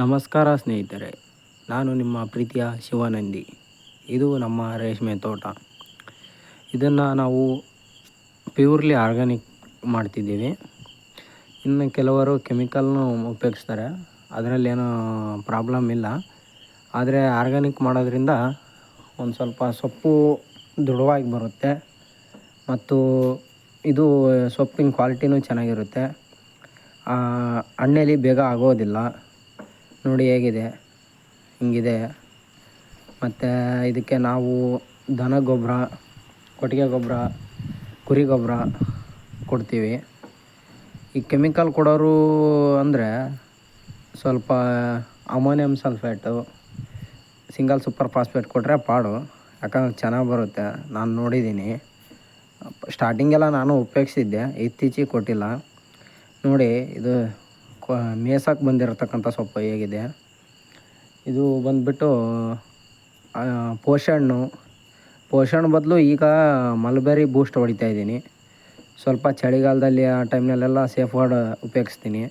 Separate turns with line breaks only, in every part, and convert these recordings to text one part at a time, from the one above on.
ನಮಸ್ಕಾರ ಸ್ನೇಹಿತರೆ, ನಾನು ನಿಮ್ಮ ಪ್ರೀತಿಯ ಶಿವಾನಂದಿ. ಇದು ನಮ್ಮ ರೇಷ್ಮೆ ತೋಟ. ಇದನ್ನು ನಾವು ಪ್ಯೂರ್ಲಿ ಆರ್ಗ್ಯಾನಿಕ್ ಮಾಡ್ತಿದ್ದೀವಿ. ಇನ್ನು ಕೆಲವರು ಕೆಮಿಕಲ್ನು ಉಪಯೋಗಿಸ್ತಾರೆ, ಅದರಲ್ಲೇನೂ ಪ್ರಾಬ್ಲಮ್ ಇಲ್ಲ. ಆದರೆ ಆರ್ಗ್ಯಾನಿಕ್ ಮಾಡೋದ್ರಿಂದ ಒಂದು ಸ್ವಲ್ಪ ಸೊಪ್ಪು ದೃಢವಾಗಿ ಬರುತ್ತೆ ಮತ್ತು ಇದು ಸೊಪ್ಪಿನ ಕ್ವಾಲಿಟಿನೂ ಚೆನ್ನಾಗಿರುತ್ತೆ. ಹಣ್ಣಲ್ಲಿ ಬೇಗ ಆಗೋದಿಲ್ಲ. ನೋಡಿ ಹೇಗಿದೆ, ಹಿಂಗಿದೆ. ಮತ್ತು ಇದಕ್ಕೆ ನಾವು ದನ ಗೊಬ್ಬರ, ಕೊಟ್ಟಿಗೆ ಗೊಬ್ಬರ, ಕುರಿ ಗೊಬ್ಬರ ಕೊಡ್ತೀವಿ. ಈ ಕೆಮಿಕಲ್ ಕೊಡೋರು ಅಂದರೆ ಸ್ವಲ್ಪ ammonium sulphate, single super phosphate ಕೊಟ್ಟರೆ ಪಾಡು. ಯಾಕಂದ್ರೆ ಚೆನ್ನಾಗಿ ಬರುತ್ತೆ. ನಾನು ನೋಡಿದ್ದೀನಿ. ಸ್ಟಾರ್ಟಿಂಗೆಲ್ಲ ನಾನು ಉಪಯೋಗಿಸಿದ್ದೆ, ಇತ್ತೀಚೆಗೆ ಕೊಟ್ಟಿಲ್ಲ. ನೋಡಿ, ಇದು ಮೇಸಕ್ಕೆ ಬಂದಿರತಕ್ಕಂಥ ಸೊಪ್ಪು ಹೇಗಿದೆ. ಇದು ಬಂದುಬಿಟ್ಟು ಪೋಷಣ್ ಬದಲು ಈಗ ಮಲ್ಬೆರಿ ಬೂಸ್ಟ್ ಹೊಡಿತಾಯಿದ್ದೀನಿ. ಸ್ವಲ್ಪ ಚಳಿಗಾಲದಲ್ಲಿ ಆ ಟೈಮ್ನಲ್ಲೆಲ್ಲ ಸೇಫ್ ಗಾರ್ಡ್ ಉಪಯೋಗಿಸ್ತೀನಿ.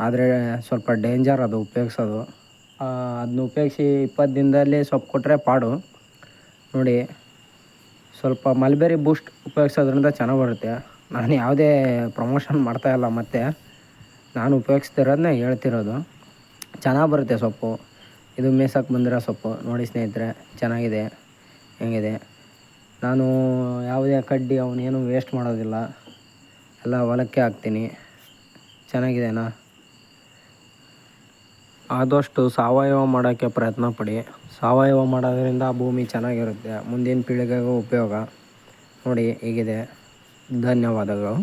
ಆದರೆ ಸ್ವಲ್ಪ ಡೇಂಜರ್ ಅದು ಉಪಯೋಗಿಸೋದು. ಅದನ್ನ ಉಪಯೋಗಿಸಿ 20 ದಿನದಲ್ಲಿ ಸೊಪ್ಪು ಕೊಟ್ಟರೆ ಪಾಡು. ನೋಡಿ, ಸ್ವಲ್ಪ ಮಲ್ಬೆರಿ ಬೂಸ್ಟ್ ಉಪಯೋಗಿಸೋದ್ರಿಂದ ಚೆನ್ನಾಗಿ ಬರುತ್ತೆ. ನಾನು ಯಾವುದೇ ಪ್ರಮೋಷನ್ ಮಾಡ್ತಾಯಿಲ್ಲ, ಮತ್ತು ನಾನು ಉಪಯೋಗಿಸ್ತಿರೋದನ್ನೇ ಹೇಳ್ತಿರೋದು. ಚೆನ್ನಾಗಿ ಬರುತ್ತೆ ಸೊಪ್ಪು. ಇದು ಮೇಸಕ್ಕೆ ಬಂದಿರೋ ಸೊಪ್ಪು. ನೋಡಿ ಸ್ನೇಹಿತರೆ, ಚೆನ್ನಾಗಿದೆ, ಹೆಂಗಿದೆ. ನಾನು ಯಾವುದೇ ಕಡ್ಡಿ ಅವನೇನು ವೇಸ್ಟ್ ಮಾಡೋದಿಲ್ಲ, ಎಲ್ಲ ಹೊಲಕ್ಕೆ ಹಾಕ್ತೀನಿ. ಚೆನ್ನಾಗಿದೆನಾ? ಆದಷ್ಟು ಸಾವಯವ ಮಾಡೋಕ್ಕೆ ಪ್ರಯತ್ನ ಪಡಿ. ಸಾವಯವ ಮಾಡೋದ್ರಿಂದ ಭೂಮಿ ಚೆನ್ನಾಗಿರುತ್ತೆ, ಮುಂದಿನ ಪೀಳಿಗೆಗೂ ಉಪಯೋಗ. ನೋಡಿ ಹೇಗಿದೆ. ಧನ್ಯವಾದಗಳು.